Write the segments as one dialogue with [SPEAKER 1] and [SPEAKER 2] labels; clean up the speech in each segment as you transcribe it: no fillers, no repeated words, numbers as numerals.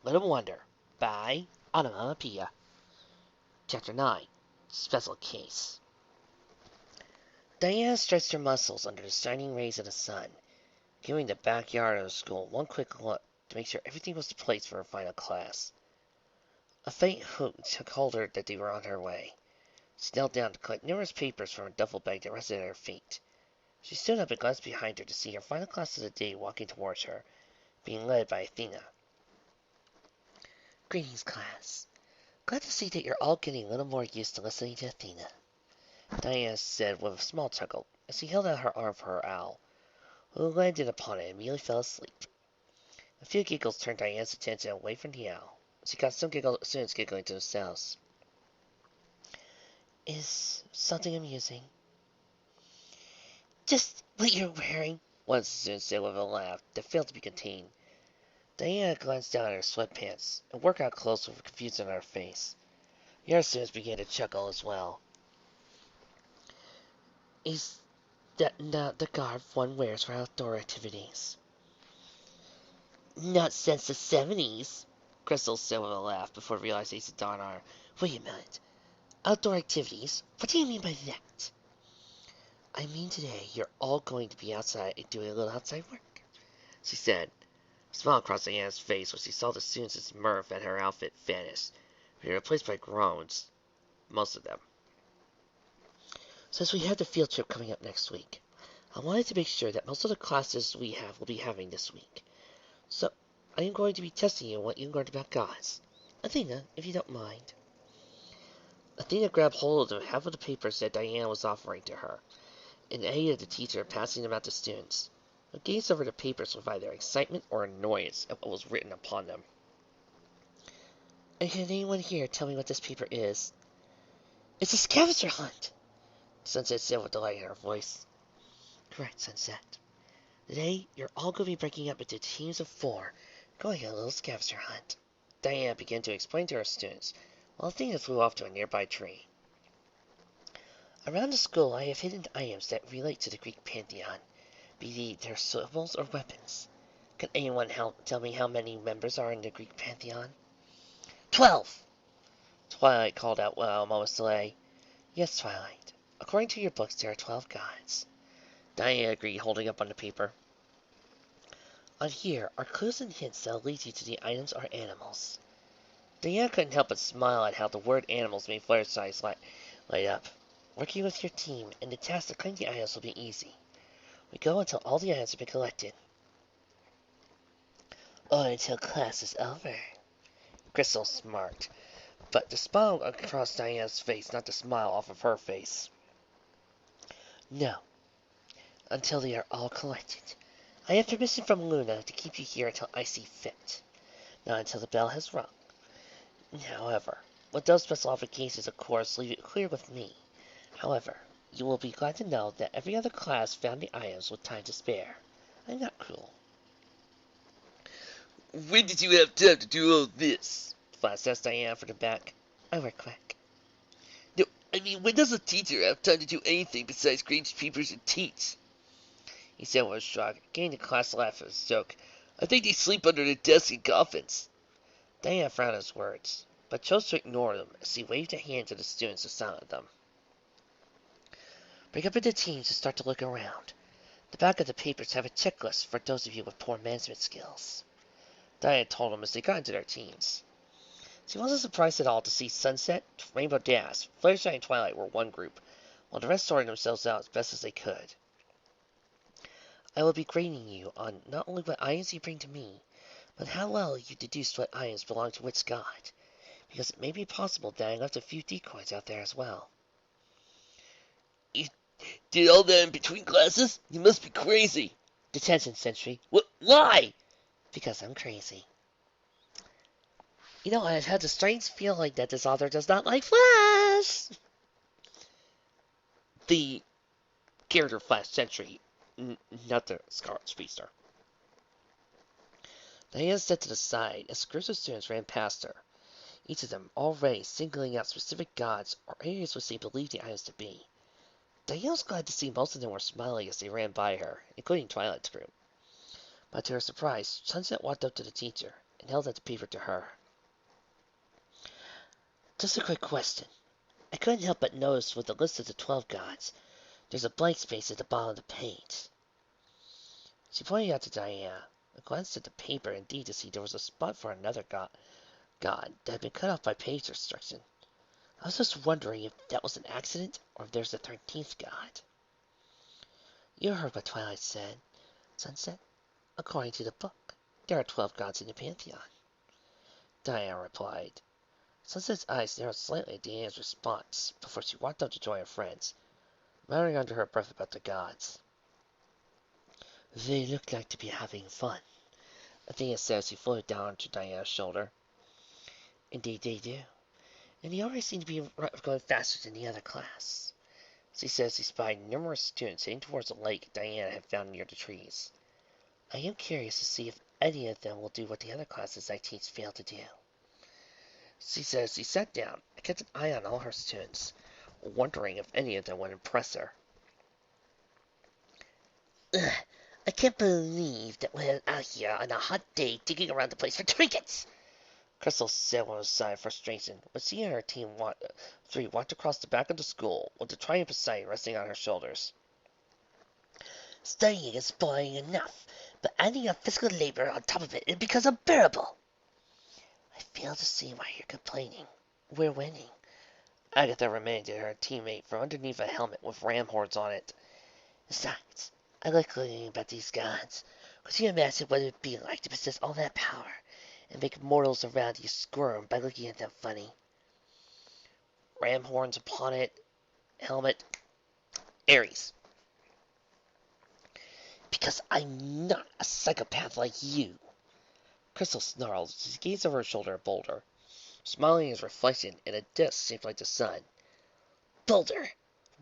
[SPEAKER 1] Little Wonder by Onomonopia. Chapter 9 Special Case. Diana stretched her muscles under the shining rays of the sun, giving the backyard of the school one quick look to make sure everything was in place for her final class. A faint hoot told her that they were on her way. She knelt down to collect numerous papers from a duffel bag that rested at her feet. She stood up and glanced behind her to see her final class of the day walking towards her, being led by Athena. Greetings, class. Glad to see that you're all getting a little more used to listening to Athena, Diana said with a small chuckle as she held out her arm for her owl, who landed upon it and immediately fell asleep. A few giggles turned Diana's attention away from the owl. She got some students giggling to themselves. Is something amusing? Just what you're wearing, one student said with a laugh that failed to be contained. Diana glanced down at her sweatpants and workout clothes with confusion on her face. The other students began to chuckle as well. Is that not the garb one wears for outdoor activities? Not since the 70s, Crystal said with a laugh before realizing it dawned on her. Wait a minute. Outdoor activities? What do you mean by that? I mean today you're all going to be outside and doing a little outside work, she said. A smile crossed Diana's face when she saw the students' mirth at her outfit vanish, being replaced by groans, most of them. Since we have the field trip coming up next week, I wanted to make sure that most of the classes we have will be having this week. So, I am going to be testing you on what you learned about gods. Athena, if you don't mind. Athena grabbed hold of half of the papers that Diana was offering to her, and aided the teacher in passing them out to students, who gazed over the papers with either excitement or annoyance at what was written upon them. And can anyone here tell me what this paper is? It's a scavenger hunt, Sunset said with delight in her voice. Correct, Sunset. Today, you're all going to be breaking up into teams of 4, going on a little scavenger hunt. Diana began to explain to her students, while Athena flew off to a nearby tree. Around the school, I have hidden items that relate to the Greek pantheon, be they their symbols or weapons. Can anyone tell me how many members are in the Greek pantheon? 12! Twilight called out without a moment's delay. Yes, Twilight. According to your books, there are 12 gods. Diana agreed, holding up on the paper. On here are clues and hints that will lead you to the items or animals. Diana couldn't help but smile at how the word animals made Flair's eyes light up. Working with your team, and the task to claim the items will be easy. We go until all the items have been collected. Or until class is over. Crystal smirked, but the smile across Diana's face, not the smile off of her face. No. Until they are all collected. I have permission from Luna to keep you here until I see fit. Not until the bell has rung. However, with those special obligations, of course, leave it clear with me. However, you will be glad to know that every other class found the items with time to spare. I'm not cruel. When did you have time to do all this? Flash asked Diana from the back. I work quick. No, I mean, when does a teacher have time to do anything besides grade papers and teach? He said with a shrug, getting the class to laugh at his joke. I think they sleep under the desks in coffins. Diana frowned at his words, but chose to ignore them as he waved a hand to the students to silence them. Break up into teams and start to look around. The back of the papers have a checklist for those of you with poor management skills. Diana told them as they got into their teams. She wasn't surprised at all to see Sunset, Rainbow Dash, Fluttershy, and Twilight were one group, while the rest sorted themselves out as best as they could. I will be grading you on not only what items you bring to me, but how well you deduced what items belong to which god, because it may be possible that I left a few decoys out there as well. You did all that in between classes? You must be crazy. Detention, Sentry. Why? Because I'm crazy. You know, I've had a strange feeling that this author does not like Flash. The character Flash Sentry, not the Scarlet Speedster. Diana stepped to the side as groups of students ran past her, each of them already singling out specific gods or areas which they believed the items to be. Diana was glad to see most of them were smiling as they ran by her, including Twilight's group. But to her surprise, Sunset walked up to the teacher. and held out the paper to her. Just a quick question. I couldn't help but notice with the list of the 12 gods, there's a blank space at the bottom of the page. She pointed out to Diana. I glanced at the paper indeed to see there was a spot for another god that had been cut off by page restriction. I was just wondering if that was an accident or if there's a 13th god. You heard what Twilight said, Sunset. According to the book, there are 12 gods in the pantheon. Diana replied. Sunset's eyes narrowed slightly at Diana's response before she walked up to join her friends, muttering under her breath about the gods. They look like to be having fun, Athena said as she floated down to Diana's shoulder. Indeed they do, and they always seem to be going faster than the other class, she said as she spied numerous students heading towards a lake Diana had found near the trees. I am curious to see if any of them will do what the other classes I teach fail to do. She said as she sat down and kept an eye on all her students, wondering if any of them would impress her. Ugh, I can't believe that we're out here on a hot day digging around the place for trinkets, Crystal said with a sigh of frustration when she and her team three walked across the back of the school with the triumphant sight resting on her shoulders. Studying is boring enough, but adding a physical labor on top of it becomes unbearable. I fail to see why you're complaining. We're winning. Agatha reminded her teammate from underneath a helmet with ram horns on it. Besides, I like learning about these gods. Could you imagine what it would be like to possess all that power and make mortals around you squirm by looking at them funny? Ram horns upon it, helmet, Ares. Because I'm not a psychopath like you. Crystal snarled as she gazed over her shoulder at Boulder, smiling at his reflection in a disc shaped like the sun. Boulder,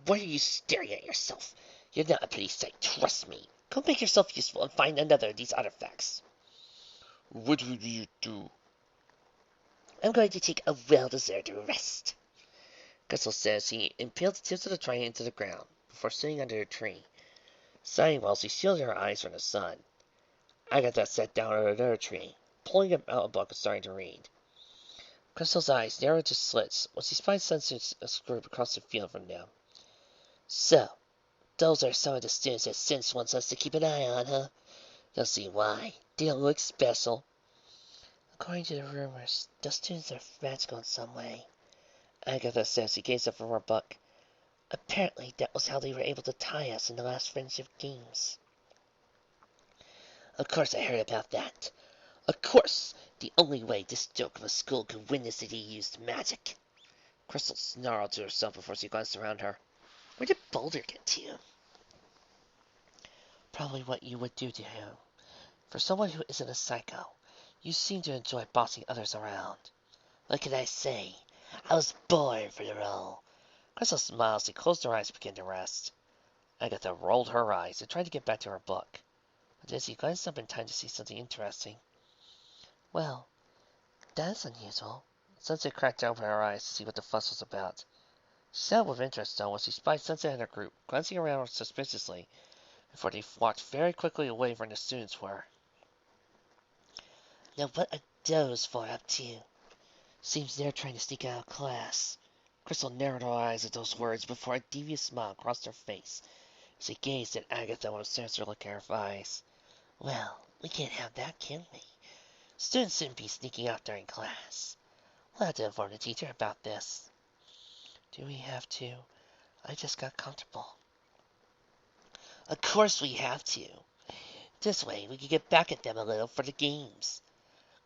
[SPEAKER 1] why are you staring at yourself? You're not a pretty sight, trust me. Go make yourself useful and find another of these artifacts. What will you do? I'm going to take a well-deserved rest, Crystal said as she impaled the tips of the trident into the ground before sitting under a tree, sighing while she shielded her eyes from the sun. Agatha sat down under another tree, pulling out a book and starting to read. Crystal's eyes narrowed to slits when she spied Sunset's group across the field from them. So, those are some of the students that Sense wants us to keep an eye on, huh? You'll see why. They don't look special. According to the rumors, those students are magical in some way, Agatha said as she gazed up from her book. Apparently, that was how they were able to tie us in the last friendship games. Of course I heard about that. Of course, the only way this joke of a school could win is if he used magic. Crystal snarled to herself before she glanced around her. Where did Boulder get to? Probably what you would do to him. For someone who isn't a psycho, you seem to enjoy bossing others around. What can I say? I was born for the role. Crystal smiled as she closed her eyes and began to rest. Agatha rolled her eyes and tried to get back to her book, but as she glanced up in time to see something interesting. Well, that's unusual. Sunset cracked open her eyes to see what the fuss was about. She sat with interest, though, when she spied Sunset and her group, glancing around suspiciously, before they walked very quickly away from the students were. Now what are those four up to? Seems they're trying to sneak out of class. Crystal narrowed her eyes at those words before a devious smile crossed her face. She gazed at Agatha with a sinister look in her eyes. Well, we can't have that, can we? Students shouldn't be sneaking out during class. We'll have to inform the teacher about this. Do we have to? I just got comfortable. Of course we have to. This way we can get back at them a little for the games.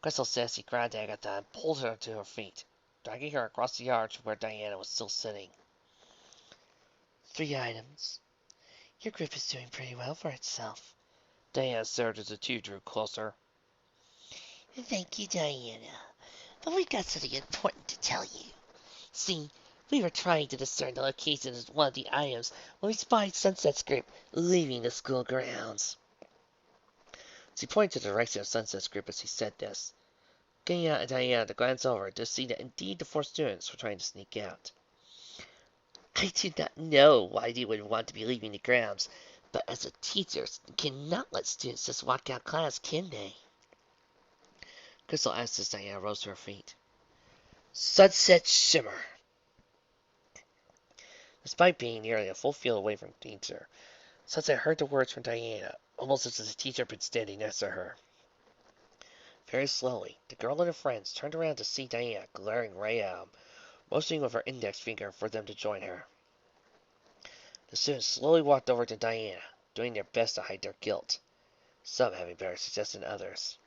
[SPEAKER 1] Crystal said as she grabbed Agatha and pulled her to her feet, dragging her across the yard to where Diana was still sitting. 3 items. Your group is doing pretty well for itself, Diana said as the two drew closer. Thank you, Diana. But we've got something important to tell you. See, we were trying to discern the location of one of the items when we spied Sunset's group leaving the school grounds. She pointed to the direction of Sunset's group as she said this, getting out Diana to glance over to see that indeed the 4 students were trying to sneak out. I do not know why they would want to be leaving the grounds, but as a teacher cannot let students just walk out class, can they? Crystal asked as Diana rose to her feet. Sunset shimmer. Despite being nearly a full field away from danger, Sunset heard the words from Diana, almost as if the teacher had been standing next to her. Very slowly, the girl and her friends turned around to see Diana glaring right at them, motioning with her index finger for them to join her. The students slowly walked over to Diana, doing their best to hide their guilt, some having better success than others.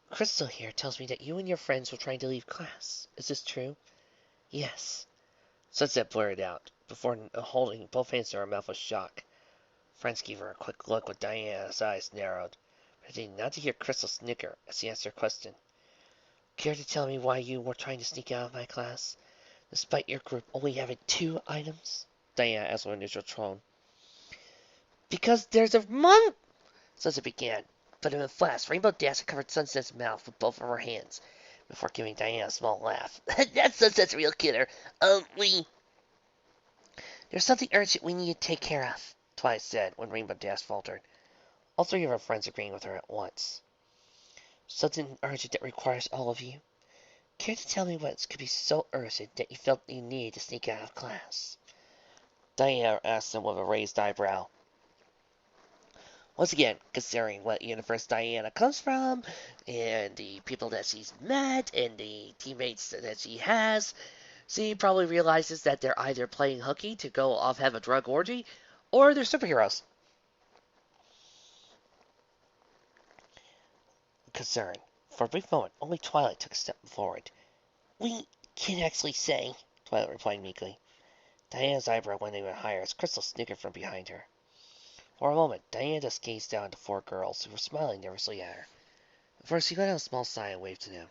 [SPEAKER 1] Crystal here tells me that you and your friends were trying to leave class. Is this true? Yes. Sunset blurted out, before holding both hands to her mouth with shock. Friends gave her a quick look with Diana's eyes narrowed, pretending not to hear Crystal snicker as she asked her question. Care to tell me why you were trying to sneak out of my class, despite your group only having 2 items? Diana asked with a neutral tone. Because there's a Sunset began, but in a flash, Rainbow Dash covered Sunset's mouth with both of her hands, before giving Diana a small laugh. That's Sunset's real killer. There's something urgent we need to take care of, Twilight said when Rainbow Dash faltered, all 3 of her friends agreeing with her at once. Something urgent that requires all of you? Care to tell me what could be so urgent that you felt you needed to sneak out of class? Diana asked them with a raised eyebrow. Once again, considering what universe Diana comes from, and the people that she's met, and the teammates that she has, she probably realizes that they're either playing hooky to go off have a drug orgy, or they're superheroes. Concerned. For a brief moment, only Twilight took a step forward. We can't actually say, Twilight replied meekly. Diana's eyebrow went even higher as Crystal snickered from behind her. For a moment, Diana just gazed down at the 4 girls who were smiling nervously at her. First, she let out a small sigh and waved to them.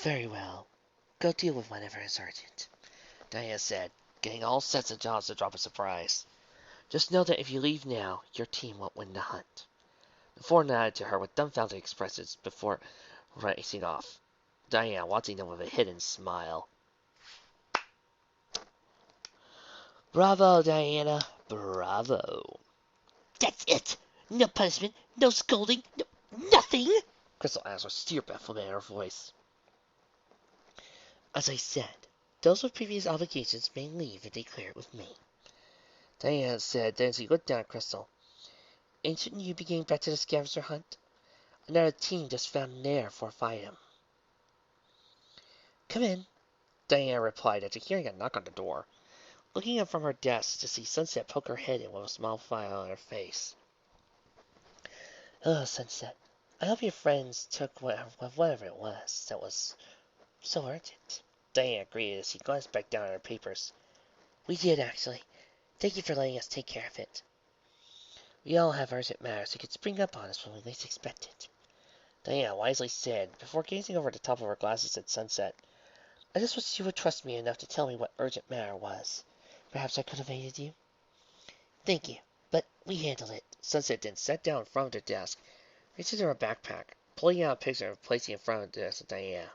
[SPEAKER 1] Very well. Go deal with whatever is urgent, Diana said, getting all sets of jaws to drop a surprise. Just know that if you leave now, your team won't win the hunt. The 4 nodded to her with dumbfounded expressions before racing off, Diana watching them with a hidden smile. Bravo, Diana. Bravo. That's it. No punishment, no scolding, no nothing, Crystal asked with sheer bafflement in her voice. As I said, those with previous obligations may leave if they clear it with me, Diana said, then she looked down at Crystal. And shouldn't you be getting back to the scavenger hunt? Another team just found their 4th item. Come in, Diana replied after hearing a knock on the door, looking up from her desk to see Sunset poke her head in with a small smile on her face. Hello, Sunset. I hope your friends took whatever it was that was so urgent. Diana agreed as she glanced back down at her papers. We did, actually. Thank you for letting us take care of it. We all have urgent matters that could spring up on us when we least expect it, Diana wisely said, before gazing over the top of her glasses at Sunset. I just wish you would trust me enough to tell me what urgent matter was. Perhaps I could have aided you. Thank you, but we handled it. Sunset then sat down in front of the desk, reaching into her backpack, pulling out a picture and placing it in front of the desk of Diana.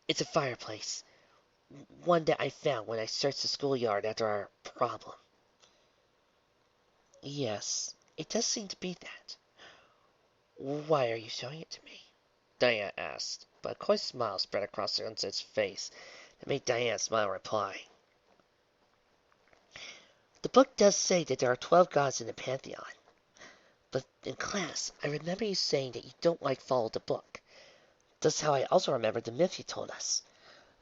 [SPEAKER 1] It's a fireplace. One that I found when I searched the schoolyard after our problem. Yes, it does seem to be that. Why are you showing it to me? Diana asked, but a coy smile spread across Sunset's face that made Diana smile in reply. The book does say that there are 12 gods in the pantheon. But in class, I remember you saying that you don't like follow the book. That's how I also remember the myth you told us,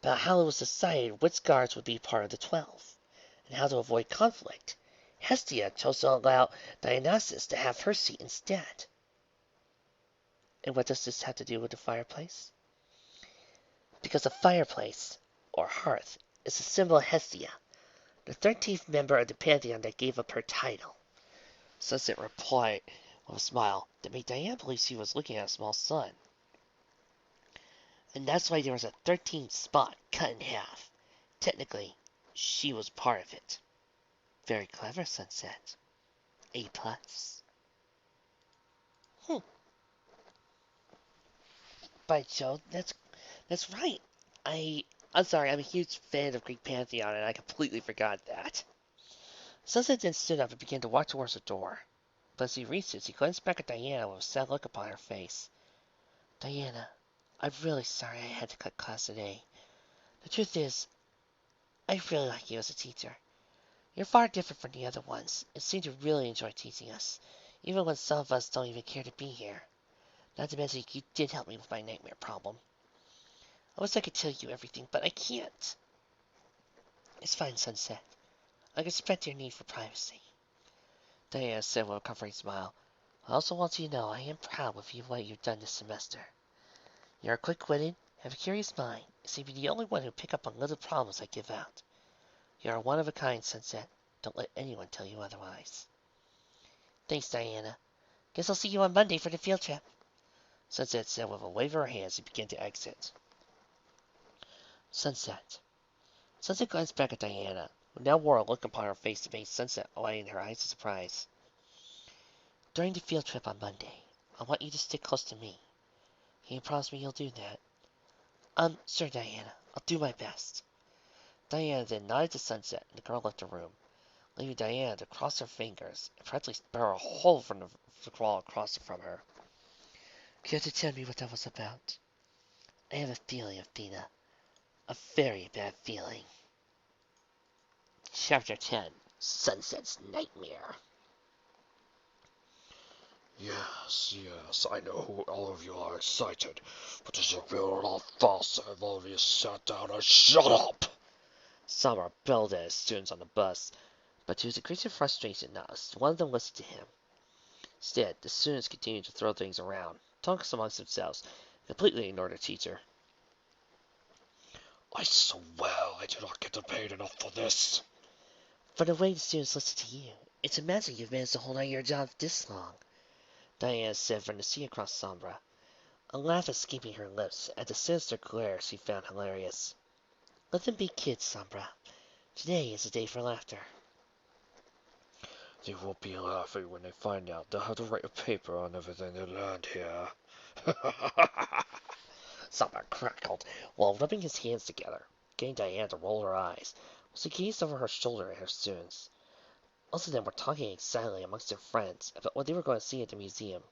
[SPEAKER 1] about how it was decided which gods would be part of the 12, and how to avoid conflict. Hestia chose to allow Dionysus to have her seat instead. And what does this have to do with the fireplace? Because a fireplace, or hearth, is a symbol of Hestia, the 13th member of the pantheon that gave up her title. Sunset replied with a smile that made Diana believe she was looking at a small sun. And that's why there was a 13th spot cut in half. Technically, she was part of it. Very clever, Sunset. A+. By Jove, that's right. I'm sorry, I'm a huge fan of Greek pantheon, and I completely forgot that. Sunset then stood up and began to walk towards the door, but as he reached it, he glanced back at Diana with a sad look upon her face. Diana, I'm really sorry I had to cut class today. The truth is, I really like you as a teacher. You're far different from the other ones, and seem to really enjoy teaching us, even when some of us don't even care to be here. Not to mention, you did help me with my nightmare problem. I wish I could tell you everything, but I can't. It's fine, Sunset. I respect your need for privacy. Diana said with a comforting smile. I also want you to know I am proud of you what you've done this semester. You are quick-witted, have a curious mind, and seem to be the only one who pick up on little problems I give out. You are one of a kind, Sunset. Don't let anyone tell you otherwise. Thanks, Diana. Guess I'll see you on Monday for the field trip. Sunset said with a wave of her hands and began to exit. Sunset. Sunset glanced back at Diana, who now wore a look upon her face that made Sunset widen her eyes in surprise. During the field trip on Monday, I want you to stick close to me. Can you promise me you'll do that? Sure, Diana. I'll do my best. Diana then nodded to Sunset, and the girl left the room, leaving Diana to cross her fingers and practically burrow a hole from the crawl across it from her. Care to tell me what that was about? I have a feeling, Athena. A very bad feeling. Chapter 10. Sunset's Nightmare.
[SPEAKER 2] Yes, I know who all of you are excited, but there's a real lot faster if all of you sat down and shut up!
[SPEAKER 1] Sombra bellowed at his students on the bus, but to his increasing frustration, not one of them listened to him. Instead, the students continued to throw things around, talk amongst themselves, and completely ignored their teacher.
[SPEAKER 2] I swear I do not get paid enough for this.
[SPEAKER 1] For the way the students listen to you, it's amazing you've managed to hold on your job this long, Diana said from the seat across Sombra, a laugh escaping her lips at the sinister glare she found hilarious. Let them be kids, Sombra. Today is a day for laughter.
[SPEAKER 2] They won't be laughing when they find out they'll have to write a paper on everything they learned here.
[SPEAKER 1] Sombra crackled while rubbing his hands together, getting Diana to roll her eyes, while she gazed over her shoulder at her students. Most of them were talking excitedly amongst their friends about what they were going to see at the museum,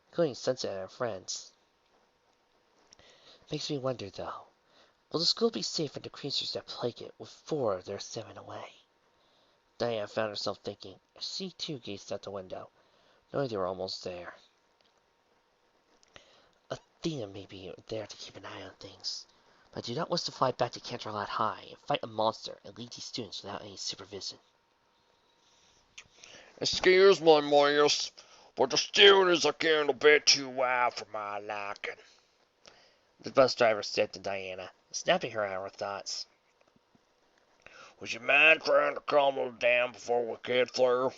[SPEAKER 1] including Sunset and her friends. Makes me wonder, though, will the school be safe from the creatures that plague it with 4 of their 7 away? Diana found herself thinking, as she too gazed out the window, knowing they were almost there. Athena may be there to keep an eye on things, but I do not wish to fly back to Canterlot High and fight a monster and lead these students without any supervision.
[SPEAKER 2] Excuse my miss, but the students are getting a bit too wild for my liking,
[SPEAKER 1] the bus driver said to Diana, snapping her out of her thoughts.
[SPEAKER 2] Would you mind trying to calm them down before we get through?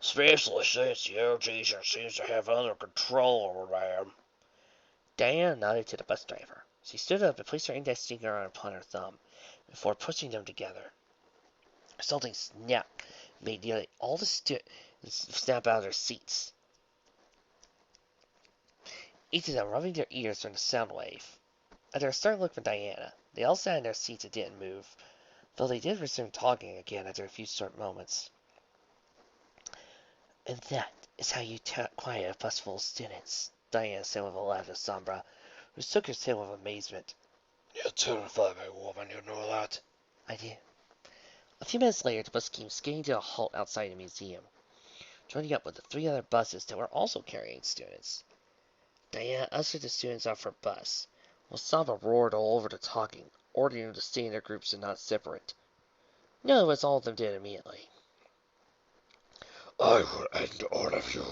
[SPEAKER 2] Especially since your teacher seems to have under control over them.
[SPEAKER 1] Diana nodded to the bus driver. She stood up and placed her index finger upon her thumb, before pushing them together. Something snapped, made nearly all the students snap out of their seats, each of them rubbing their ears from the sound wave. After a startled look from Diana, they all sat in their seats and didn't move, though they did resume talking again after a few short moments. And that is how you quiet a bus full of students, Diana said with a laugh at Sombra, who shook her head with amazement.
[SPEAKER 2] You terrify me, woman, you know that?
[SPEAKER 1] I do. A few minutes later, the bus came skidding to a halt outside the museum, joining up with the 3 other buses that were also carrying students. Diana ushered the students off her bus, while Sombra roared all over the talking, ordering them to stay in their groups and not separate. No, as all of them did immediately.
[SPEAKER 2] I will end all of you,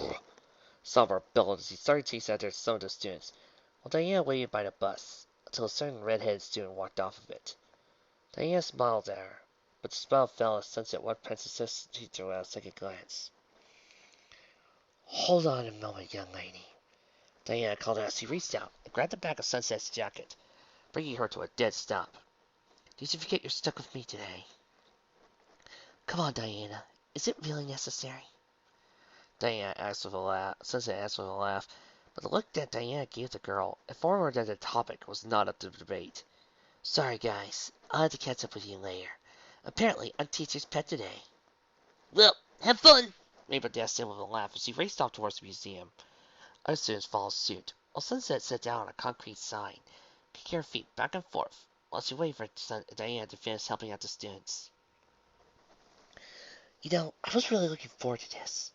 [SPEAKER 1] Sombra bellowed as he started chasing after some of the students, while Diana waited by the bus until a certain red-headed student walked off of it. Diana smiled at her, but the smile fell as Sunset watched Princess teacher without a second glance. Hold on a moment, young lady, Diana called out as she reached out and grabbed the back of Sunset's jacket, bringing her to a dead stop. Did you forget you're stuck with me today? Come on, Diana. Is it really necessary? Diana asked with a laugh. Sunset asked with a laugh, but the look that Diana gave the girl informed her that the topic was not up to debate. Sorry, guys. I'll have to catch up with you later. Apparently, I'm teacher's pet today. Well, have fun! made by Dad said with a laugh as he raced off towards the museum. Other students followed suit, while Sunset sat down on a concrete sign, kicking her feet back and forth, while she waited for Diana to finish helping out the students. You know, I was really looking forward to this.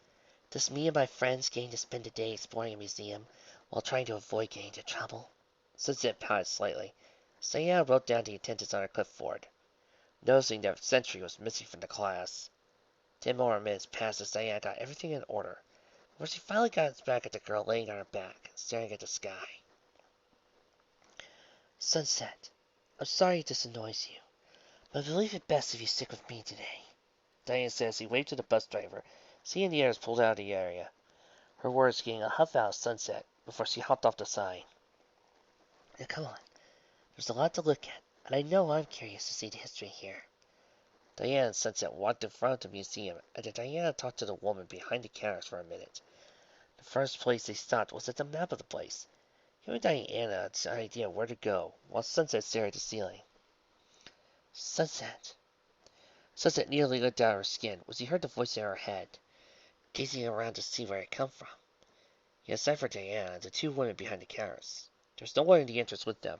[SPEAKER 1] Just me and my friends getting to spend a day exploring a museum while trying to avoid getting into trouble. Sunset pouted slightly. Diana wrote down the attendance on her clipboard, noticing that Sentry was missing from the class. 10 more minutes passed as Diana got everything in order, before she finally got back at the girl laying on her back, staring at the sky. Sunset, I'm sorry this annoys you, but I believe it best if you stick with me today, Diana said as he waved to the bus driver, seeing the others pulled out of the area. Her words getting a huff out of Sunset before she hopped off the sign. Now come on, there's a lot to look at, and I know I'm curious to see the history here. Diana and Sunset walked in front of the museum, and then Diana talked to the woman behind the counters for a minute. The first place they stopped was at the map of the place, giving Diana an idea where to go, while Sunset stared at the ceiling. Sunset. Sunset nearly looked down her skin when she heard the voice in her head, gazing around to see where it come from. Yet aside from Diana and the two women behind the counters, there was no one in the entrance with them.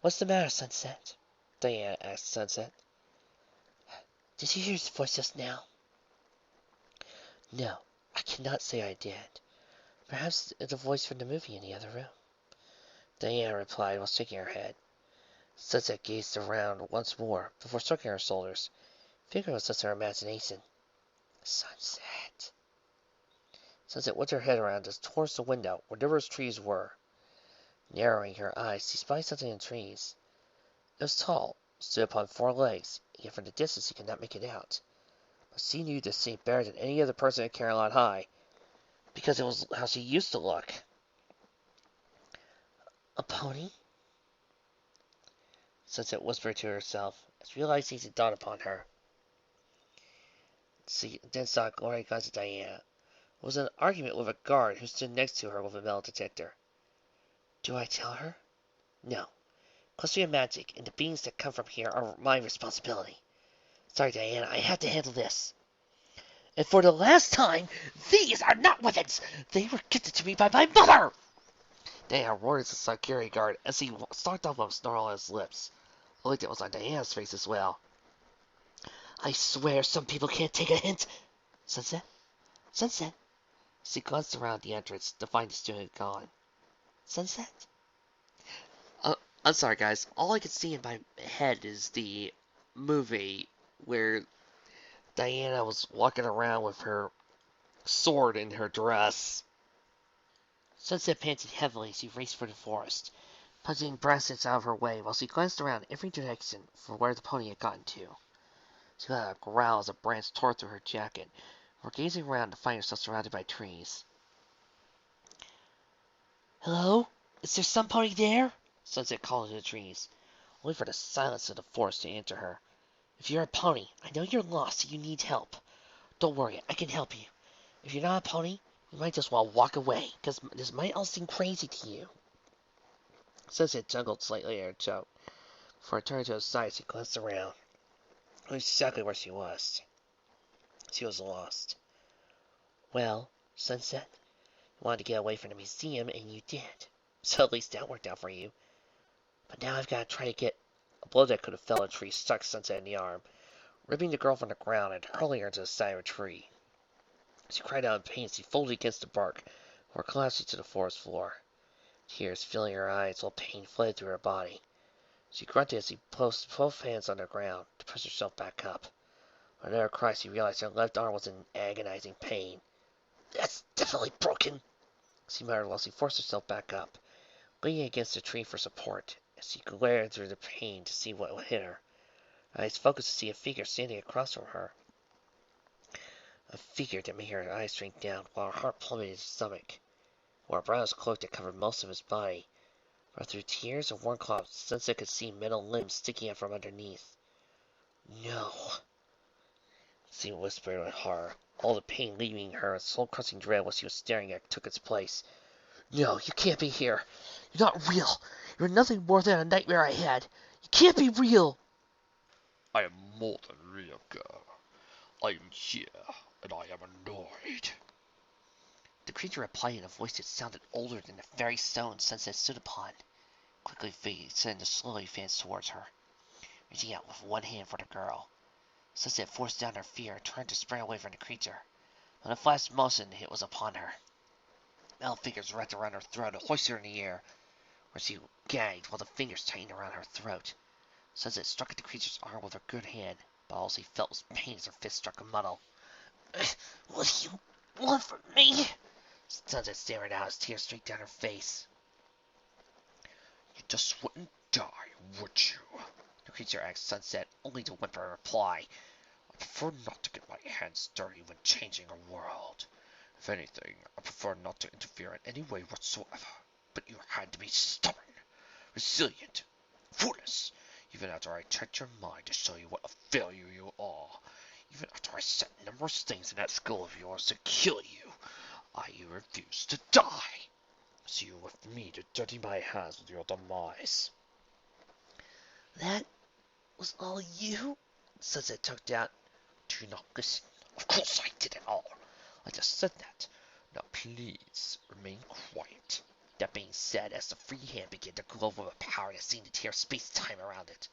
[SPEAKER 1] What's the matter, Sunset? Diana asked Sunset. Did you hear his voice just now? No, I cannot say I did. Perhaps it's a voice from the movie in the other room. Diana replied while shaking her head. Sunset gazed around once more before shrugging her shoulders, figuring it was just her imagination. Sunset. Sunset whipped her head around towards the window where numerous trees were. Narrowing her eyes, she spied something in the trees. It was tall, stood upon 4 legs, yet from the distance she could not make it out. But she knew this seemed better than any other person at Canterlot High, because it was how she used to look. A pony? Sunset whispered to herself, as realization dawned upon her. She then saw a glaring glance at Diana. It was an argument with a guard who stood next to her with a metal detector. Do I tell her? No. Equestrian magic and the beings that come from here are my responsibility. Sorry, Diana, I have to handle this. And for the last time, these are not weapons! They were gifted to me by my mother! Diana roared at the security guard as he stalked off with a snarl on his lips. A look that was on Diana's face as well. I swear some people can't take a hint. Sunset? Sunset? She glanced around the entrance to find the student gone. Sunset? I'm sorry, guys. All I can see in my head is the movie where Diana was walking around with her sword in her dress. Sunset panted heavily as she raced for the forest, punching bracelets out of her way while she glanced around every direction for where the pony had gotten to. She let out a growl as a branch tore through her jacket, before gazing around to find herself surrounded by trees. Hello? Is there some pony there? Sunset called into the trees, only for the silence of the forest to answer her. If you're a pony, I know you're lost and you need help. Don't worry, I can help you. If you're not a pony, you might just want to walk away, because this might all seem crazy to you. Sunset jungled slightly in her choke. Before turning to the side, she glanced around. Knew exactly where she was. She was lost. Well, Sunset, you wanted to get away from the museum, and you did. So at least that worked out for you. But now I've got to try to get... A blow that could have felled a tree struck Sunset in the arm, ripping the girl from the ground and hurling her into the side of a tree. She cried out in pain as she folded against the bark, before collapsing to the forest floor. Tears filling her eyes while pain fled through her body. She grunted as she placed both hands on the ground to push herself back up. With another cry, she realized her left arm was in agonizing pain. That's definitely broken, she muttered while she forced herself back up, leaning against a tree for support, as she glared through the pain to see what would hit her. Her eyes focused to see a figure standing across from her. A figure that made her eyes shrink down, while her heart plummeted to her stomach. Wore a brown cloak that covered most of his body, but through tears and worn cloths, Sunset could see metal limbs sticking out from underneath. No, she whispered with horror, all the pain leaving her and soul-crushing dread what she was staring at took its place. No, you can't be here. You're not real. You're nothing more than a nightmare I had. You can't be real.
[SPEAKER 2] I am more than real, girl. I am here, and I am annoyed.
[SPEAKER 1] The creature replied in a voice that sounded older than the very stone Sunset stood upon. Quickly facing to slowly advanced towards her, reaching out with one hand for the girl. Sunset forced down her fear and turned to spring away from the creature. When a flash motion, it was upon her. Metal fingers wrapped around her throat and hoisted her in the air, where she gagged while the fingers tightened around her throat. Sunset struck at the creature's arm with her good hand, but all she felt was pain as her fist struck a muddle. What do you want from me? Sunset stammered out as tears streaked down her face.
[SPEAKER 2] You just wouldn't die, would you?
[SPEAKER 1] The creature asked Sunset, only to whimper a reply.
[SPEAKER 2] I prefer not to get my hands dirty when changing a world. If anything, I prefer not to interfere in any way whatsoever. But you had to be stubborn, resilient, foolish, even after I checked your mind to show you what a failure you are. Even after I set numerous things in that skull of yours to kill you, you refused to die. So you left me to dirty my hands with your demise.
[SPEAKER 1] That was all you? Sunset tucked out.
[SPEAKER 2] Do you not listen? Of course I did it all. I just said that. Now please, remain quiet.
[SPEAKER 1] That being said, as the free hand began to glow with a power that seemed to tear space-time around it.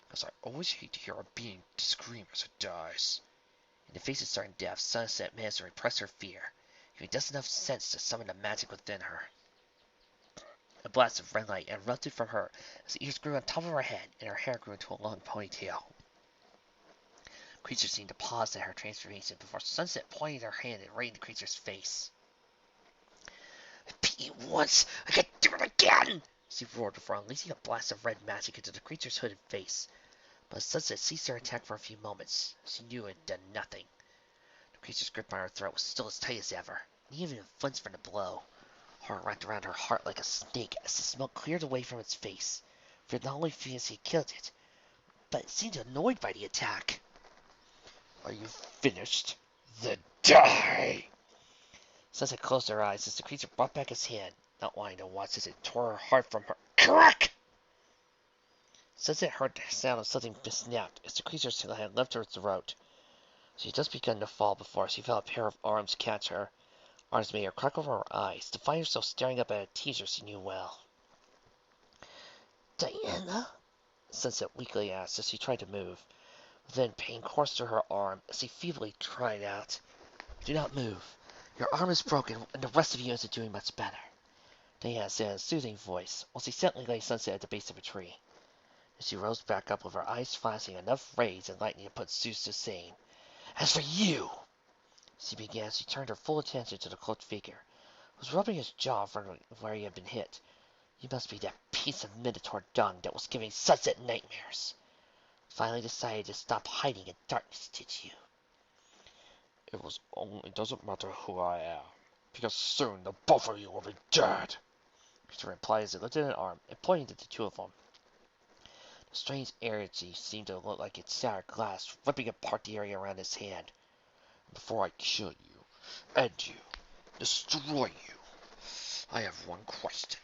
[SPEAKER 2] Because I always hate to hear a being scream as it dies.
[SPEAKER 1] In the face of certain death, Sunset managed to repress her fear, giving just enough sense to summon the magic within her. A blast of red light erupted from her as the ears grew on top of her head and her hair grew into a long ponytail. The creature seemed to pause at her transformation before Sunset pointed her hand right in the creature's face. I beat you once, I can do it again! She roared before unleashing a blast of red magic into the creature's hooded face. But as Sunset ceased her attack for a few moments, she knew it had done nothing. The creature's grip on her throat was still as tight as ever, and even flinched from the blow. Horror wrapped around her heart like a snake as the smoke cleared away from its face, for not only feared he had killed it, but it seemed annoyed by the attack.
[SPEAKER 2] Are you finished? Then die!
[SPEAKER 1] Sunset closed her eyes as the creature brought back his hand, not wanting to watch as it tore her heart from her. Crack! Sunset heard the sound of something snapped as the creature's hand left her throat. She had just begun to fall before she felt a pair of arms catch her. Arms made her crack over her eyes to find herself staring up at a teacher she knew well. Diana? Sunset weakly asked as she tried to move. Then pain coursed through her arm as she feebly cried out, Do not move. Your arm is broken, and the rest of you isn't doing much better. Diana said in a soothing voice, while she gently laid Sunset at the base of a tree. As she rose back up with her eyes flashing enough rays and lightning to put Zeus to shame. As for you, she began as she turned her full attention to the cloaked figure, who was rubbing his jaw from where he had been hit. You must be that piece of Minotaur dung that was giving Sunset nightmares. Finally decided to stop hiding in darkness, did you?
[SPEAKER 2] It doesn't matter who I am, because soon the both of you will be dead.
[SPEAKER 1] He replied as he lifted an arm and pointed at the two of them. The strange energy seemed to look like it shattered glass, ripping apart the area around his hand.
[SPEAKER 2] Before I kill you, end you, destroy you, I have one question.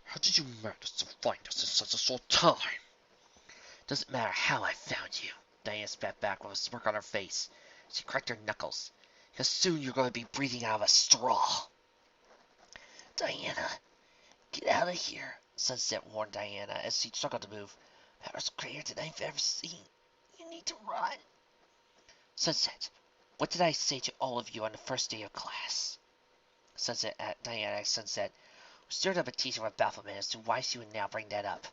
[SPEAKER 2] How did you manage to find us in such a short time?
[SPEAKER 1] Doesn't matter how I found you, Diana spat back with a smirk on her face. She cracked her knuckles, because soon you're going to be breathing out of a straw. Diana, get out of here, Sunset warned Diana as she struggled to move. That was greater than I've ever seen. You need to run. Sunset, what did I say to all of you on the first day of class? Diana asked Sunset, who stirred up a teacher with bafflement as to why she would now bring that up.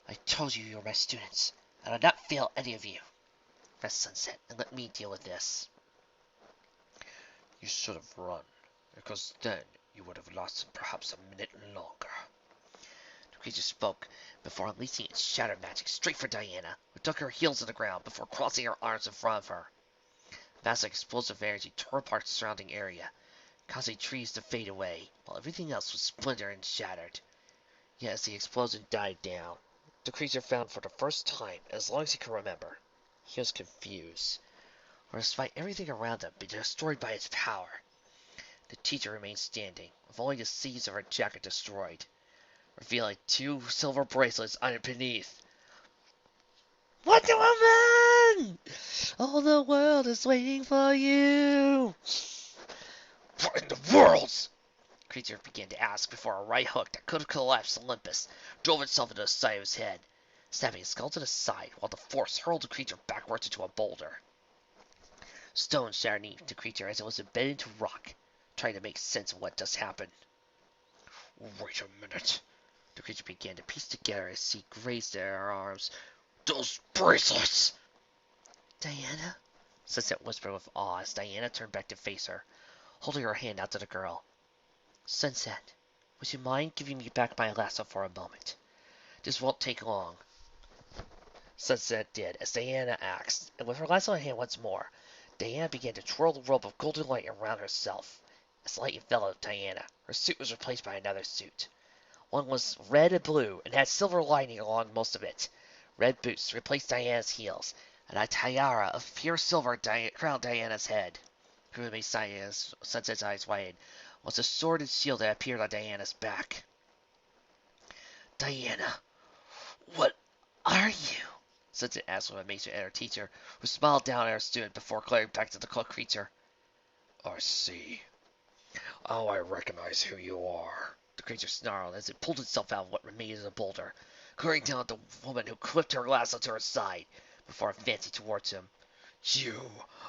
[SPEAKER 1] I told you were my students. I will not fail any of you. Rest, Sunset, and let me deal with this.
[SPEAKER 2] You should have run, because then you would have lasted perhaps a minute longer.
[SPEAKER 1] The creature spoke before unleashing its shadow magic straight for Diana, who dug her heels to the ground before crossing her arms in front of her. Vast explosive energy tore apart the surrounding area, causing trees to fade away, while everything else was splintered and shattered. Yet as the explosion died down, the creature found for the first time, as long as he could remember, he was confused. For despite everything around him being destroyed by its power, the teacher remained standing, with only the sleeves of her jacket destroyed, revealing 2 silver bracelets on it beneath. Wonder Woman! All the world is waiting for you!
[SPEAKER 2] What in the world?
[SPEAKER 1] The creature began to ask before a right hook that could have collapsed Olympus drove itself into the side of his head, snapping his skull to the side while the force hurled the creature backwards into a boulder. Stone shattered beneath the creature as it was embedded into rock, trying to make sense of what just happened.
[SPEAKER 2] Wait a minute.
[SPEAKER 1] The creature began to piece together as he grazed at her arms.
[SPEAKER 2] Those bracelets!
[SPEAKER 1] Diana? Sunset whispered with awe as Diana turned back to face her, holding her hand out to the girl. Sunset, would you mind giving me back my lasso for a moment? This won't take long. Sunset did, as Diana asked, and with her lasso in hand once more, Diana began to twirl the rope of golden light around herself. As light enveloped Diana, her suit was replaced by another suit. One was red and blue, and had silver lining along most of it. Red boots replaced Diana's heels, and a tiara of pure silver crowned Diana's head. Who made Sunset's eyes widen was a sword and shield that appeared on Diana's back. Diana, what are you? Sunset asked with amazement at her teacher, who smiled down at her student before glaring back to the cloaked creature.
[SPEAKER 2] I see. Oh, I recognize who you are.
[SPEAKER 1] The creature snarled as it pulled itself out of what remained of the boulder, glaring down at the woman who clipped her lasso to her side before advancing towards him.
[SPEAKER 2] You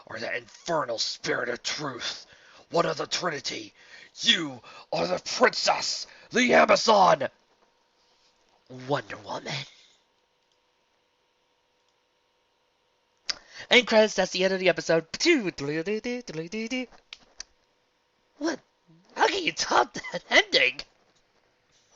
[SPEAKER 2] are the infernal spirit of truth, one of the Trinity. You are the princess, the Amazon!
[SPEAKER 1] Wonder Woman. End credits, that's the end of the episode. What? How can you top that ending?